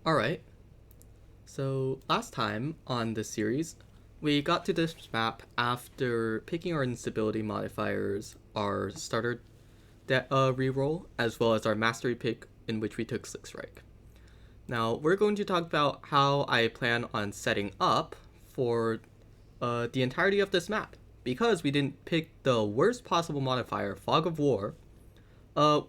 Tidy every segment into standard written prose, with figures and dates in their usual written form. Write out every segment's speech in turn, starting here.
Alright, so last time on this series, we got to this map after picking our instability modifiers, our starter reroll, as well as our mastery pick in which we took Slick Strike. Now, we're going to talk about how I plan on setting up for the entirety of this map. Because we didn't pick the worst possible modifier, Fog of War, uh,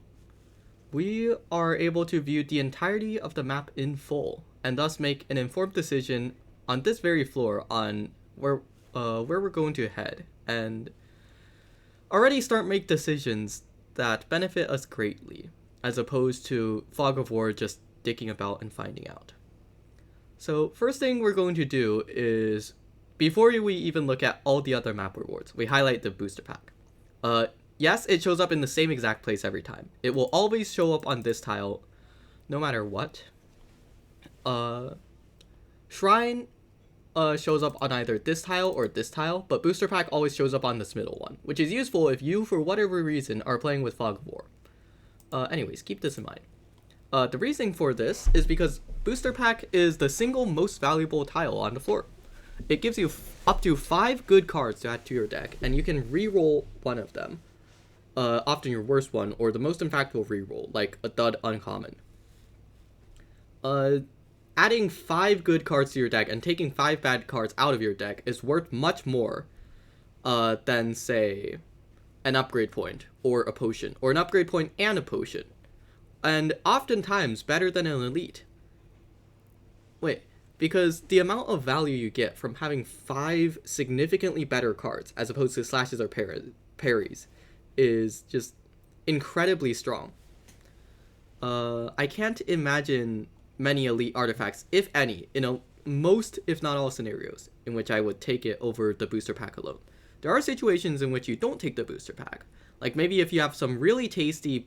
we are able to view the entirety of the map in full, and thus make an informed decision on this very floor on where we're going to head, and already start make decisions that benefit us greatly, as opposed to Fog of War just dicking about and finding out. So first thing we're going to do is, before we even look at all the other map rewards, we highlight the booster pack. Yes, it shows up in the same exact place every time. It will always show up on this tile, no matter what. Shrine shows up on either this tile or this tile, but booster pack always shows up on this middle one, which is useful if you, for whatever reason, are playing with Fog of War. Anyways, keep this in mind. The reasoning for this is because booster pack is the single most valuable tile on the floor. It gives you up to 5 good cards to add to your deck, and you can re-roll one of them. Often your worst one, or the most impactful reroll, like a dud uncommon. Adding 5 good cards to your deck and taking 5 bad cards out of your deck is worth much more than, say, an upgrade point or a potion, or an upgrade point and a potion. And oftentimes better than an elite. Wait, because the amount of value you get from having 5 significantly better cards, as opposed to slashes or parries, is just incredibly strong. I can't imagine many elite artifacts, if any, in most, if not all, scenarios in which I would take it over the booster pack alone. There are situations in which you don't take the booster pack, like maybe if you have some really tasty,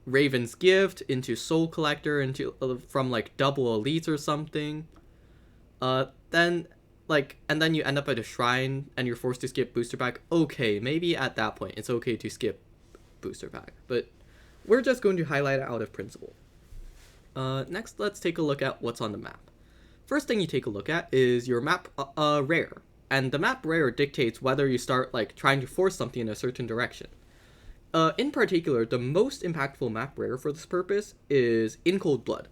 Raven's Gift into Soul Collector into from like double elites or something. Then and then you end up at a shrine and you're forced to skip booster pack. Okay, maybe at that point it's okay to skip booster pack, but we're just going to highlight it out of principle. Next, let's take a look at what's on the map. First thing you take a look at is your map rare, and the map rare dictates whether you start trying to force something in a certain direction. In particular, the most impactful map rare for this purpose is In Cold Blood.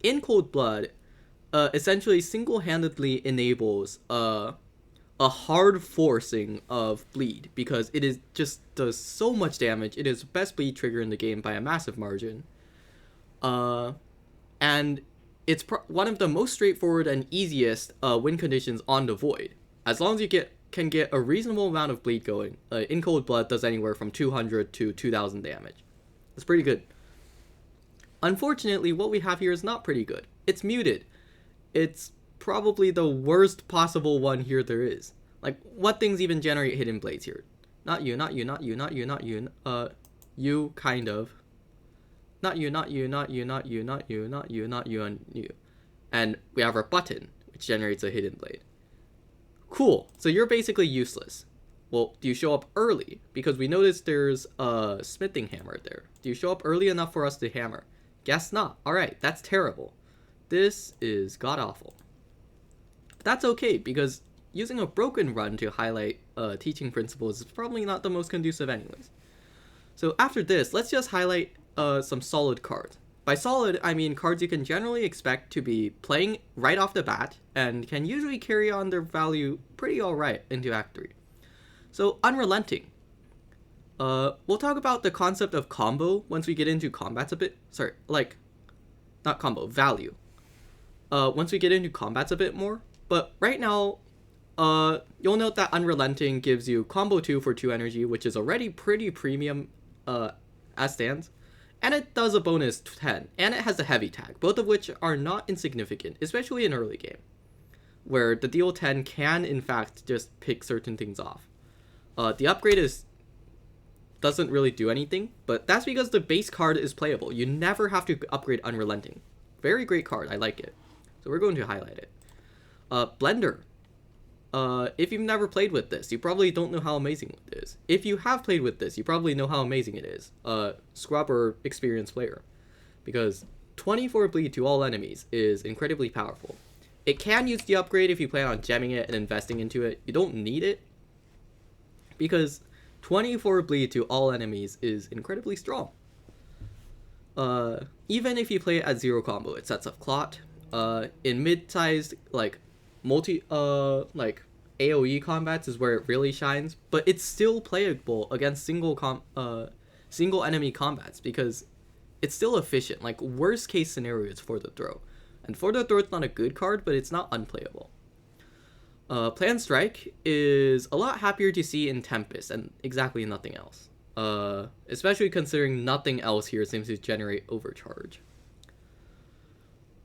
In Cold Blood essentially single-handedly enables a hard forcing of bleed, because it is just does so much damage. It is the best bleed trigger in the game by a massive margin. And it's one of the most straightforward and easiest win conditions on the Void. As long as you can get a reasonable amount of bleed going, In Cold Blood does anywhere from 200 to 2,000 damage. It's pretty good. Unfortunately, what we have here is not pretty good. It's muted. It's probably the worst possible one here there is. What things even generate hidden blades here? Not you, not you, not you, not you, not you. You, kind of. Not you, not you, not you, not you, not you, not you, not you, and you. And we have our button, which generates a hidden blade. Cool, so you're basically useless. Well, do you show up early? Because we noticed there's a smithing hammer there. Do you show up early enough for us to hammer? Guess not. Alright, that's terrible. This is god-awful. But that's okay, because using a broken run to highlight teaching principles is probably not the most conducive anyways. So after this, let's just highlight some solid cards. By solid, I mean cards you can generally expect to be playing right off the bat, and can usually carry on their value pretty alright into Act 3. So, Unrelenting. We'll talk about the concept of combo once we get into combats a bit. Sorry, not combo, value. Once we get into combats a bit more. But right now, you'll note that Unrelenting gives you combo 2 for 2 energy, which is already pretty premium as stands. And it does a bonus 10, and it has a heavy tag, both of which are not insignificant, especially in early game, where the deal 10 can in fact just pick certain things off. The upgrade doesn't really do anything, but that's because the base card is playable. You never have to upgrade Unrelenting. Very great card, I like it. So we're going to highlight it. Blender. If you've never played with this, you probably don't know how amazing it is. If you have played with this, you probably know how amazing it is. Scrub or experienced player. Because 24 bleed to all enemies is incredibly powerful. It can use the upgrade if you plan on gemming it and investing into it. You don't need it, because 24 bleed to all enemies is incredibly strong. Even if you play it at 0 combo, it sets up Clot. In mid-sized, like, like, AoE combats is where it really shines, but it's still playable against single enemy combats, because it's still efficient. Like, worst case scenario is For the Throw. And For the Throw is not a good card, but it's not unplayable. Plan Strike is a lot happier to see in Tempest and exactly nothing else. Especially considering nothing else here seems to generate Overcharge.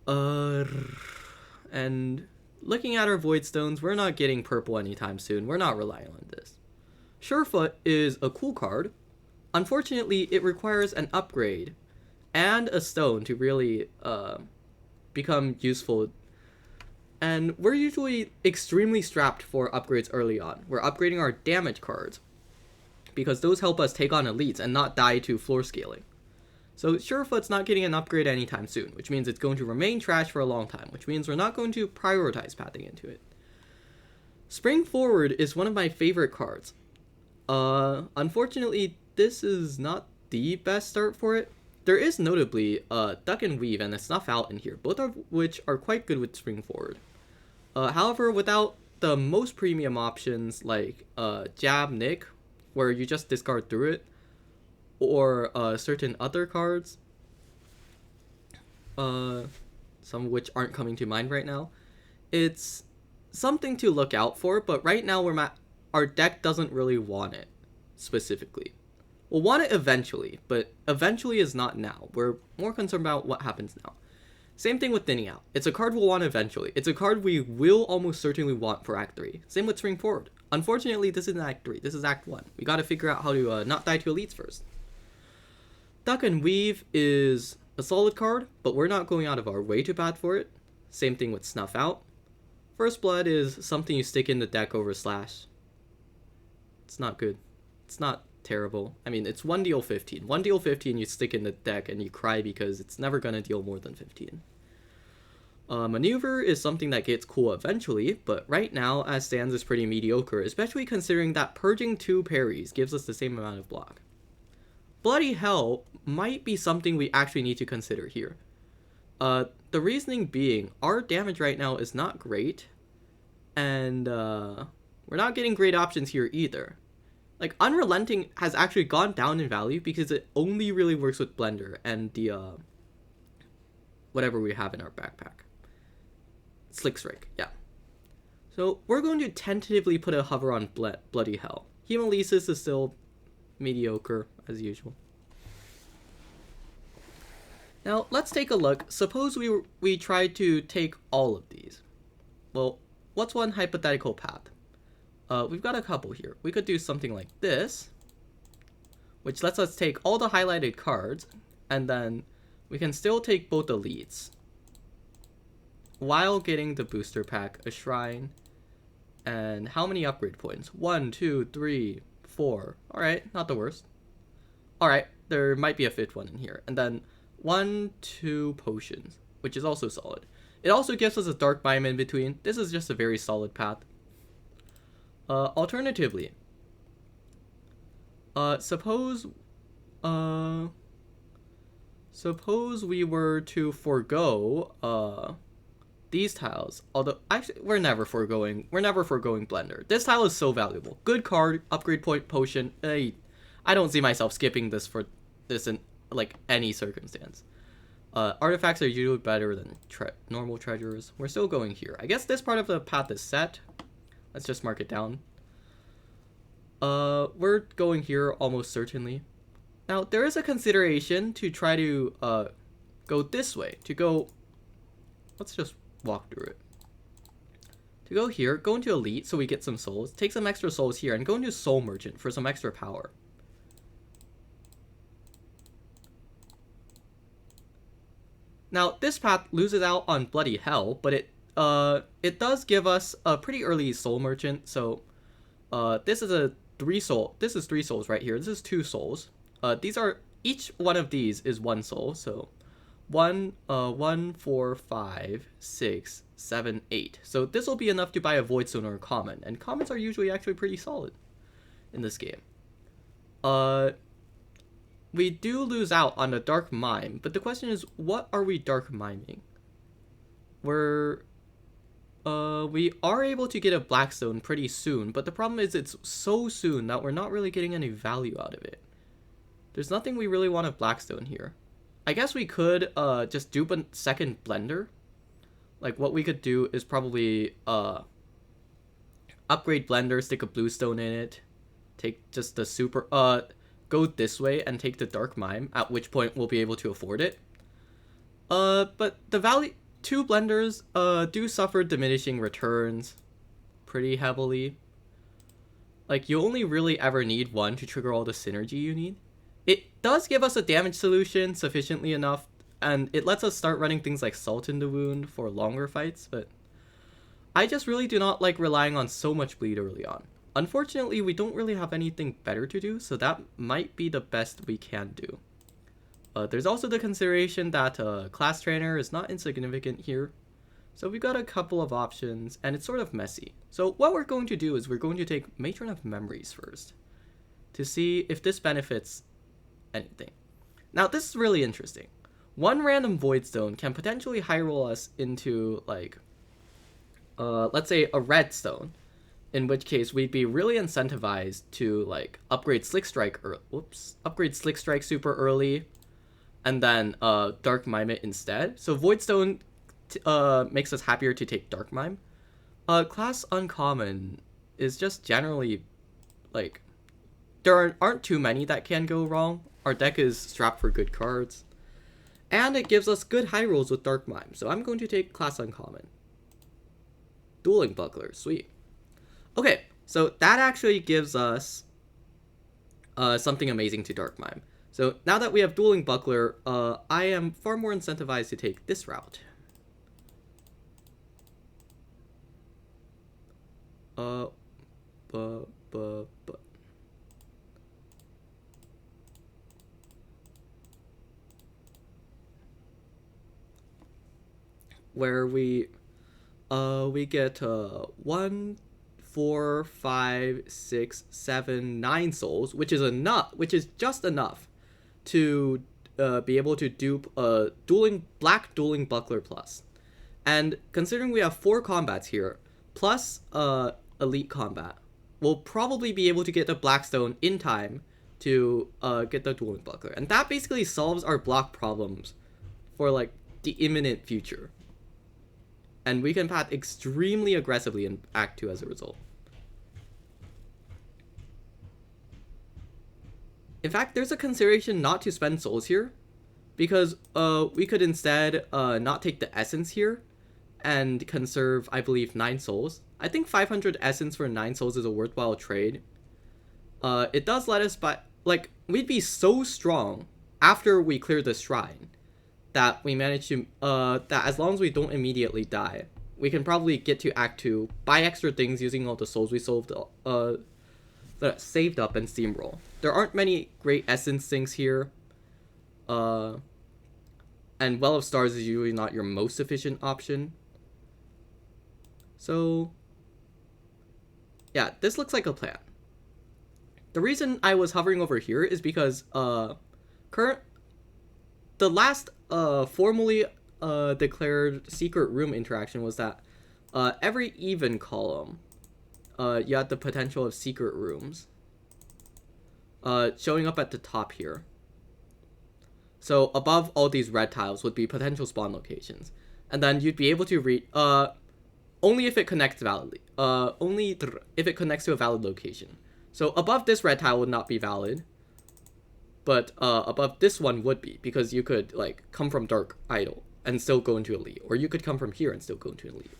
And looking at our Void Stones, we're not getting purple anytime soon. We're not relying on this. Surefoot is a cool card. Unfortunately, it requires an upgrade and a stone to really become useful. And we're usually extremely strapped for upgrades early on. We're upgrading our damage cards, because those help us take on elites and not die to floor scaling. So Surefoot's not getting an upgrade anytime soon, which means it's going to remain trash for a long time, which means we're not going to prioritize pathing into it. Spring Forward is one of my favorite cards. Unfortunately, this is not the best start for it. There is notably Duck and Weave and a Snuff Out in here, both of which are quite good with Spring Forward. However, without the most premium options like Jab Nick, where you just discard through it, or certain other cards, some of which aren't coming to mind right now, it's something to look out for, but right now our deck doesn't really want it specifically. We'll want it eventually, but eventually is not now. We're more concerned about what happens now. Same thing with Thinning Out. It's a card we'll want eventually. It's a card we will almost certainly want for Act 3. Same with Spring Forward. Unfortunately, this isn't Act 3. This is Act 1. We gotta figure out how to not die to elites first. Duck and Weave is a solid card, but we're not going out of our way to bat for it. Same thing with Snuff Out. First Blood is something you stick in the deck over Slash. It's not good. It's not terrible. I mean, it's 1 deal 15. 1 deal 15 you stick in the deck and you cry because it's never gonna deal more than 15. Maneuver is something that gets cool eventually, but right now, as stands, is pretty mediocre, especially considering that purging 2 parries gives us the same amount of block. Bloody Hell might be something we actually need to consider here. The reasoning being, our damage right now is not great, and we're not getting great options here either. Like, Unrelenting has actually gone down in value because it only really works with Blender and the, whatever we have in our backpack. Slick Strike, yeah. So, we're going to tentatively put a hover on Bloody Hell. Hemolysis is still mediocre, as usual. Now, let's take a look. Suppose we tried to take all of these. Well, what's one hypothetical path? We've got a couple here. We could do something like this, which lets us take all the highlighted cards, and then we can still take both elites, while getting the booster pack, a shrine, and how many upgrade points? 1, 2, 3, 4. Alright, not the worst. Alright, there might be a 5th one in here. And then 1, 2 potions, which is also solid. It also gives us a dark biome in between. This is just a very solid path. Alternatively, suppose we were to forego these tiles. Although actually we're never foregoing Blender. This tile is so valuable. Good card, upgrade point, potion. I don't see myself skipping this for this in like any circumstance. Artifacts are usually better than normal treasures. We're still going here. I guess this part of the path is set. Let's just mark it down. We're going here almost certainly. Now, there is a consideration to try to go this way. Let's just walk through it. To go here, go into Elite so we get some souls. Take some extra souls here and go into Soul Merchant for some extra power. Now, this path loses out on Bloody Hell, but it does give us a pretty early Soul Merchant, so this is 3 souls right here. This is 2 souls. Each one of these is 1 soul, so 1, 4, 5, 6, 7, 8. So this will be enough to buy a Voidstone or a common, and commons are usually actually pretty solid in this game. We do lose out on the Dark Mime, but the question is, what are we Dark Miming? We are able to get a Blackstone pretty soon, but the problem is it's so soon that we're not really getting any value out of it. There's nothing we really want of Blackstone here. I guess we could just dupe a second Blender. Like, what we could do is probably upgrade Blender, stick a Bluestone in it, take just the super... go this way and take the Dark Mime, at which point we'll be able to afford it. But the value... 2 Blenders do suffer diminishing returns pretty heavily. Like, you only really ever need 1 to trigger all the synergy you need. It does give us a damage solution sufficiently enough, and it lets us start running things like Salt in the Wound for longer fights, but I just really do not like relying on so much bleed early on. Unfortunately, we don't really have anything better to do, so that might be the best we can do. There's also the consideration that Class Trainer is not insignificant here. So we've got a couple of options, and it's sort of messy. So what we're going to do is we're going to take Matron of Memories first, to see if this benefits anything. Now, this is really interesting. 1 random Voidstone can potentially high roll us into, like, let's say a Redstone, in which case we'd be really incentivized to, like, upgrade Slick Strike super early, and then Dark Mime it instead. So Voidstone makes us happier to take Dark Mime. Class Uncommon is just generally, like, there aren't too many that can go wrong. Our deck is strapped for good cards. And it gives us good high rolls with Dark Mime. So I'm going to take Class Uncommon. Dueling Buckler, sweet. Okay, so that actually gives us something amazing to Dark Mime. So now that we have Dueling Buckler, I am far more incentivized to take this route. Where we get 1, 4, 5, 6, 7, 9 souls, which is just enough to be able to dupe a Black Dueling Buckler plus. And considering we have 4 combats here, plus Elite Combat, we'll probably be able to get the Blackstone in time to get the Dueling Buckler. And that basically solves our block problems for, like, the imminent future. And we can path extremely aggressively in Act 2 as a result. In fact, there's a consideration not to spend souls here, because we could instead not take the essence here and conserve, I believe, 9 souls. I think 500 essence for 9 souls is a worthwhile trade. It does let us buy, like, we'd be so strong after we clear the shrine that we manage to, that as long as we don't immediately die, we can probably get to Act 2, buy extra things using all the souls we saved up, and steamroll. There aren't many great essence things here, and Well of Stars is usually not your most efficient option. So, yeah, this looks like a plan. The reason I was hovering over here is because the last formally declared secret room interaction was that every even column you had the potential of secret rooms showing up at the top here. So above all these red tiles would be potential spawn locations, and then you'd be able to read only if it connects validly, only if it connects to a valid location. So above this red tile would not be valid, but above this one would be, because you could, like, come from Dark Idol and still go into Elite, or you could come from here and still go into Elite.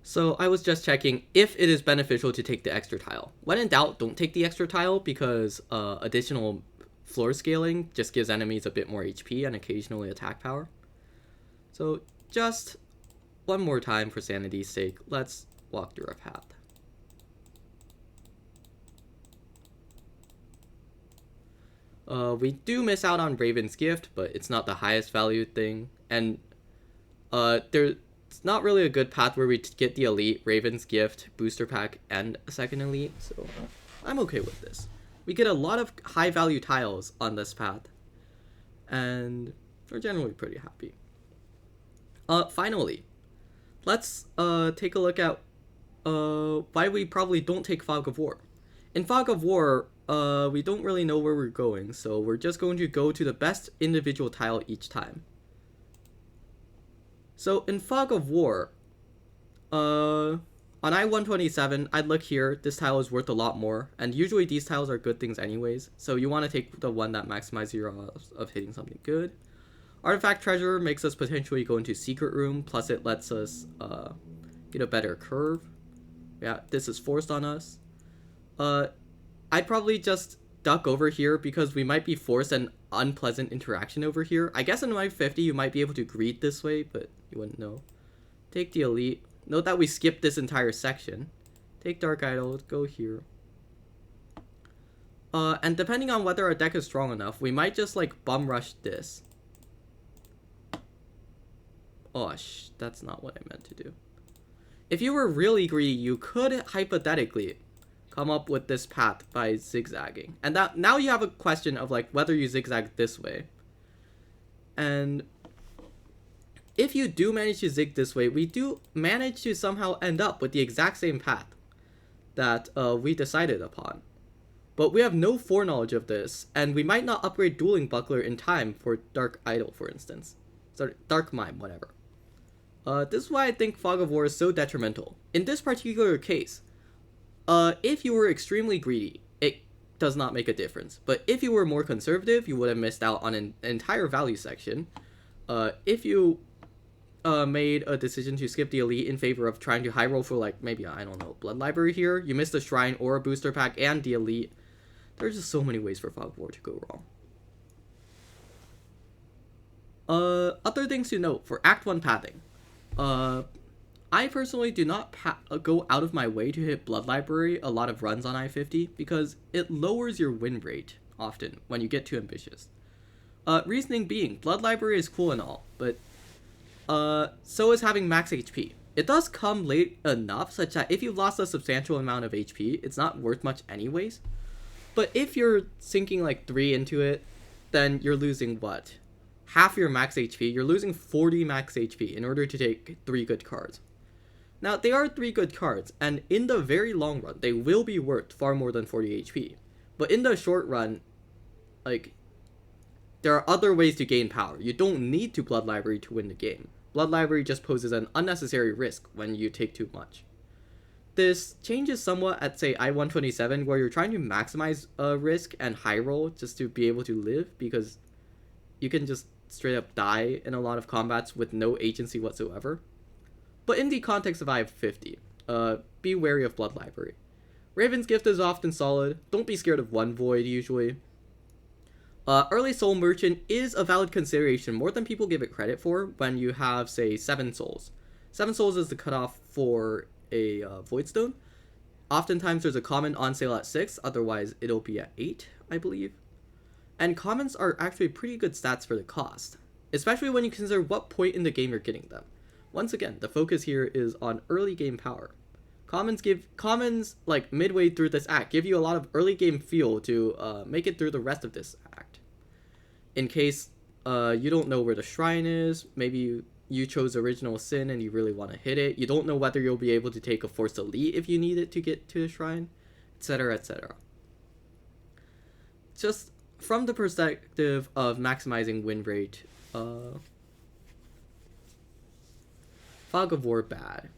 So I was just checking if it is beneficial to take the extra tile. When in doubt, don't take the extra tile, because additional floor scaling just gives enemies a bit more HP and occasionally attack power. So just one more time for sanity's sake, let's walk through our path. We do miss out on Raven's Gift, but it's not the highest valued thing. And there's not really a good path where we get the Elite, Raven's Gift, Booster Pack, and a second Elite. So I'm okay with this. We get a lot of high value tiles on this path. And we're generally pretty happy. Finally, let's take a look at why we probably don't take Fog of War. In Fog of War, we don't really know where we're going, so we're just going to go to the best individual tile each time. So in Fog of War, on I-127, I'd look here. This tile is worth a lot more, and usually these tiles are good things anyways, so you want to take the one that maximizes your odds of hitting something good. Artifact Treasure makes us potentially go into Secret Room, plus it lets us get a better curve. Yeah, this is forced on us. I'd probably just duck over here because we might be forced an unpleasant interaction over here. I guess in I50 you might be able to greet this way, but you wouldn't know. Take the Elite. Note that we skipped this entire section. Take Dark Idol, go here. And depending on whether our deck is strong enough, we might just like bum rush this. Oh, that's not what I meant to do. If you were really greedy, you could hypothetically come up with this path by zigzagging. And that now you have a question of like whether you zigzag this way. And if you do manage to zig this way, we do manage to somehow end up with the exact same path that we decided upon. But we have no foreknowledge of this, and we might not upgrade Dueling Buckler in time for Dark Idol, for instance. Sorry, Dark Mime, whatever. This is why I think Fog of War is so detrimental. In this particular case, if you were extremely greedy, it does not make a difference. But if you were more conservative, you would have missed out on an entire value section. If you made a decision to skip the Elite in favor of trying to high roll for like maybe, I don't know, Blood Library here, you missed a Shrine or a Booster Pack and the Elite. There's just so many ways for Fog of War to go wrong. Other things to note for Act 1 pathing. I personally do not go out of my way to hit Blood Library a lot of runs on I50 because it lowers your win rate often when you get too ambitious. Reasoning being, Blood Library is cool and all, but so is having max HP. It does come late enough such that if you lost a substantial amount of HP, it's not worth much anyways. But if you're sinking like 3 into it, then you're losing what? Half your max HP. You're losing 40 max HP in order to take 3 good cards. Now, they are 3 good cards, and in the very long run, they will be worth far more than 40 HP. But in the short run, like, there are other ways to gain power. You don't need to Blood Library to win the game. Blood Library just poses an unnecessary risk when you take too much. This changes somewhat at, say, I-127, where you're trying to maximize risk and high roll just to be able to live, because you can just straight up die in a lot of combats with no agency whatsoever. But in the context of I-50, be wary of Blood Library. Raven's Gift is often solid. Don't be scared of one Void, usually. Early Soul Merchant is a valid consideration, more than people give it credit for, when you have, say, 7 souls. 7 souls is the cutoff for a Void Stone. Oftentimes there's a common on sale at 6, otherwise it'll be at 8, I believe. And commons are actually pretty good stats for the cost, especially when you consider what point in the game you're getting them. Once again, the focus here is on early game power. Commons, like midway through this act, give you a lot of early game feel to make it through the rest of this act. In case you don't know where the shrine is, maybe you chose Original Sin and you really want to hit it, you don't know whether you'll be able to take a Force Elite if you need it to get to the shrine, etc, etc. Just from the perspective of maximizing win rate, Fog of War bad.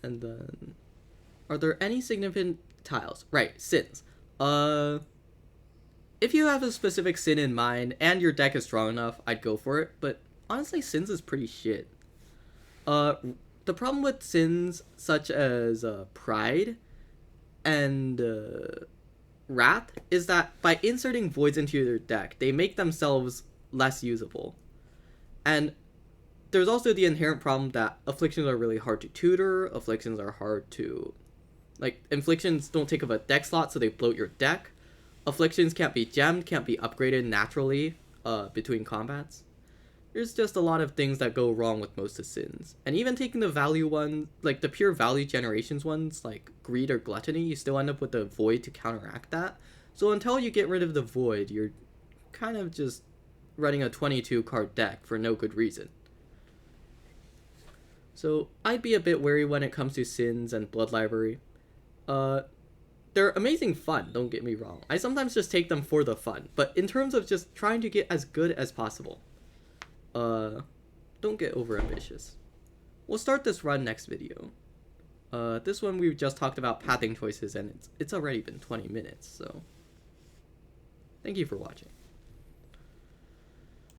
And then, are there any significant tiles? Right, sins. If you have a specific sin in mind and your deck is strong enough, I'd go for it. But honestly, sins is pretty shit. The problem with sins such as Pride and Wrath is that by inserting voids into your deck, they make themselves less usable. And there's also the inherent problem that afflictions are really hard to tutor, afflictions are hard to... Like, inflictions don't take up a deck slot, so they bloat your deck. Afflictions can't be gemmed, can't be upgraded naturally between combats. There's just a lot of things that go wrong with most of Sins. And even taking the value ones, like the pure value generations ones, like Greed or Gluttony, you still end up with the Void to counteract that. So until you get rid of the Void, you're kind of just running a 22 card deck for no good reason. So I'd be a bit wary when it comes to Sins and Blood Library. They're amazing fun, don't get me wrong. I sometimes just take them for the fun, but in terms of just trying to get as good as possible, don't get over ambitious. We'll start this run next video. This one we just talked about pathing choices, and it's already been 20 minutes, so thank you for watching.